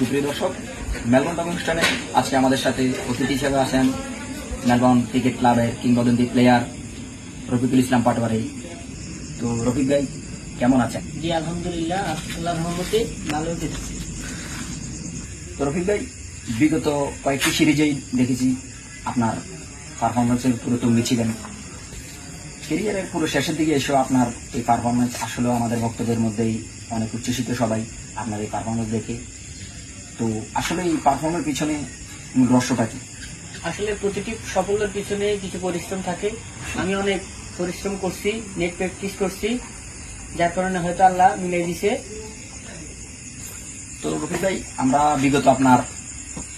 সুপ্রিয় দর্শক, মেলবোর্ন টক অনুষ্ঠানে আজকে আমাদের সাথে অতিথি হিসেবে আসেন মেলবোর্ন ক্রিকেট ক্লাবের কিংবদন্তি প্লেয়ার রফিকুল ইসলাম পাটোয়ারি। তো রফিক ভাই কেমন আছেন? জি আলহামদুলিল্লাহ, আল্লাহর রহমতে ভালো কেটেছে। তো রফিক ভাই, বিগত কয়েকটি সিরিজেই দেখেছি আপনার পারফরমেন্সের পুরো তুঙ্গে ছিলেন। ক্যারিয়ারের পুরো শেষের দিকে এসেও আপনার এই পারফরমেন্স আসলেও আমাদের ভক্তদের মধ্যেই অনেক উচ্ছ্বসিত সবাই আপনার এই পারফরমেন্স দেখে। তো আসলে এই পারফরমেন্সের পিছনে মূল রহস্যটা কি? আসলে প্রতিটি সাফল্যের পিছনে কিছু পরিশ্রম থাকে। আমি অনেক পরিশ্রম করছি, নেট প্র্যাকটিস করছি, যার কারণে হয়তো আল্লাহ মিলিয়ে দিছে। তো রফিক ভাই, আমরা বিগত আপনার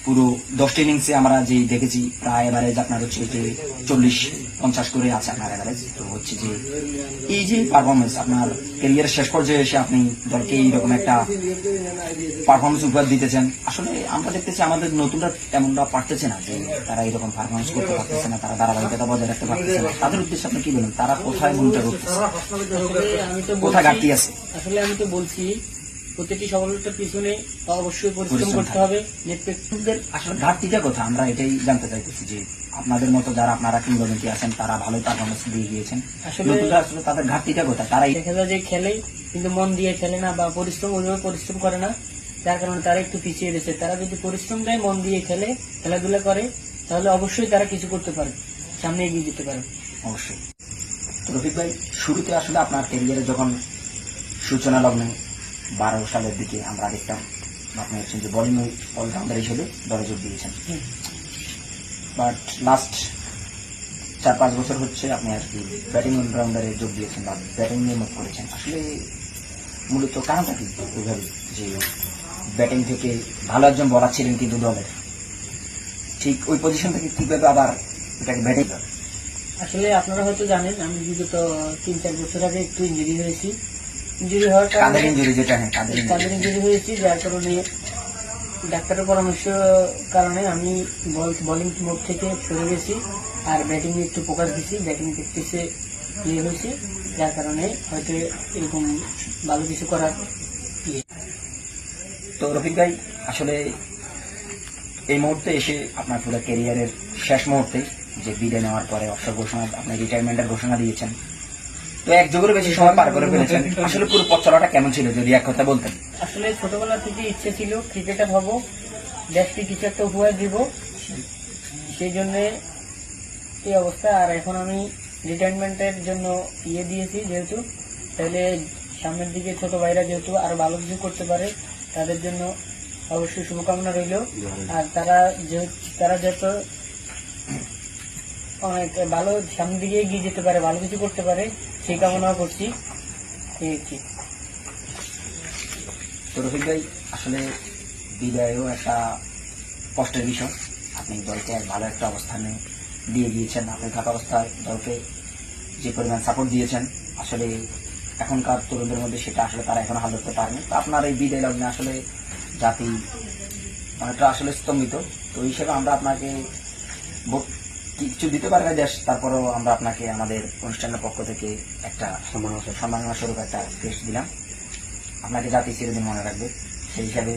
পুরো 10টি ইনিংসে আমরা যে দেখেছি প্রায় এভারেজ আপনার হচ্ছে যে 40-50 করে আছে আপনার এভারেজ। তো হচ্ছে যে এই যে পারফরমেন্স আপনার ক্যারিয়ারের শেষ পর্যায়ে এসে আপনি দলকে এইরকম একটা পারফরমেন্স উপহার দিতেছেন, আসলে আমরা দেখতেছি আমাদের নতুনরা তেমনটা পারতেছে না, যে তারা এরকম পারফরমেন্স করতে পারতেছে না, তারা ধারাবাহিকতা বজায় রাখতে পারতেছে না। তাদের উদ্দেশ্যে আপনি কি বলেন, তারা কোথায় ভুলটা করতেছে, কোথায় ঘাটতি আছে? আসলে আমি তো বলছি প্রতিটি সফলতার পিছনে অবশ্যই পরিশ্রম করতে হবে। নেট প্র্যাকটিসদের আসলে ঘাটতিটা কোথায় আমরা এটাই জানতে চাইতেছি, যে আপনাদের মতো যারা আপনারা কিংবদন্তি আছেন তারা ভালোই পারফরমেন্স দিয়ে গিয়েছেন, আসলে নতুনরা আসলে তাদের ঘাটতিটা কোথায়? তারা দেখা যায় যে খেলে কিন্তু মন দিয়ে খেলে না, বা পরিশ্রম ওইভাবে পরিশ্রম করে না, যার কারণে তারা একটু পিছিয়ে রয়েছে। তারা যদি পরিশ্রম দেয়, মন দিয়ে খেলে, খেলাধুলা করে, তাহলে অবশ্যই তারা কিছু করতে পারে, সামনে এগিয়ে যেতে পারে। অবশ্যই। তো রফিক ভাই, শুরুতে আসলে আপনার ক্যারিয়ারে যখন সূচনা লগ্নে 12 সালের দিকে আমরা দেখতাম আপনি হচ্ছেন যে বোলিং অলরাউন্ডার হিসেবে দলে যোগ দিয়েছেন, বাট লাস্ট 4-5 বছর হচ্ছে আপনি আর কি ব্যাটিং অলরাউন্ডারে যোগ দিয়েছেন বা ব্যাটিং নিয়ে মুখ করেছেন। আসলে মূলত কারণটা কি ওইভাবে, যে ব্যাটিং থেকে ভালো একজন বলার ছিলেন কিন্তু দলের ঠিক ওই পজিশন থেকে কিভাবে আবার এটাকে ব্যাটিং? আসলে আপনারা হয়তো জানেন, আমি বিগত 3-4 বছর আগে একটু ইঞ্জুরি হয়েছি। ইঞ্জুরি হওয়ার কাদের কারণে ইঞ্জুরি? যেটা হ্যাঁ, কাদের ইঞ্জুরি হয়েছি, যার কারণে ডাক্তারের পরামর্শ কারণে আমি বোলিং মোড থেকে সরে গেছি, আর ব্যাটিং এ একটু ফোকাস দিচ্ছি। ব্যাটিং প্র্যাকটিসে ইয়ে হয়েছি, যার কারণে হয়তো এরকম ভালো কিছু করার ইয়ে। তো রফিক ভাই, আসলে এই মুহূর্তে এসে আপনার পুরো ক্যারিয়ারের শেষ মুহূর্তে যে বিদায় নেওয়ার পরে অবসর ঘোষণা, আপনি রিটায়ারমেন্টের ঘোষণা দিয়েছেন, তো এক যুগের বেশি সময় পার করে ফেলেছেন। আসলে পুরো পথ চলাটা কেমন ছিল যদি এক কথা বলতেন? আসলে ছোটবেলা থেকে ইচ্ছে ছিল ক্রিকেটার হব, দেশকে কিছু একটা উপহার দিব, সেই জন্য এই অবস্থা। আর এখন আমি রিটায়ারমেন্টের জন্য ইয়ে দিয়েছি, যেহেতু তাহলে সামনের দিকে ছোট ভাইরা যেহেতু আরো ভালো কিছু করতে পারে, তাদের জন্য অবশ্যই শুভকামনা রইল। আর তারা যত অনেক ভালো সামনের দিকে এগিয়ে যেতে পারে, ভালো কিছু করতে পারে, সেই কামনাও করছি। ঠিক। তো রফিক ভাই, আসলে বিদায়ও একটা কষ্টের বিষয়। আপনি দলকে এক ভালো একটা অবস্থানে দিয়ে গিয়েছেন, আপনি থাকা অবস্থায় দলকে যে পরিমাণ সাপোর্ট দিয়েছেন, আসলে এখনকার তরুণদের মধ্যে সেটা আসলে তারা এখনো হাল ধরতে পারেনি। তো আপনার এই বিদায় লগ্নে আসলে জাতি অনেকটা আসলে স্তম্ভিত। তো এই হিসেবে আমরা আপনাকে কিছু দিতে পারবে দেশ, তারপরেও আমরা আপনাকে আমাদের অনুষ্ঠানের পক্ষ থেকে একটা সম্মাননা স্বরূপ একটা টেস্ট দিলাম, আপনাকে জাতি চিরদিন মনে রাখবে। সেই হিসাবে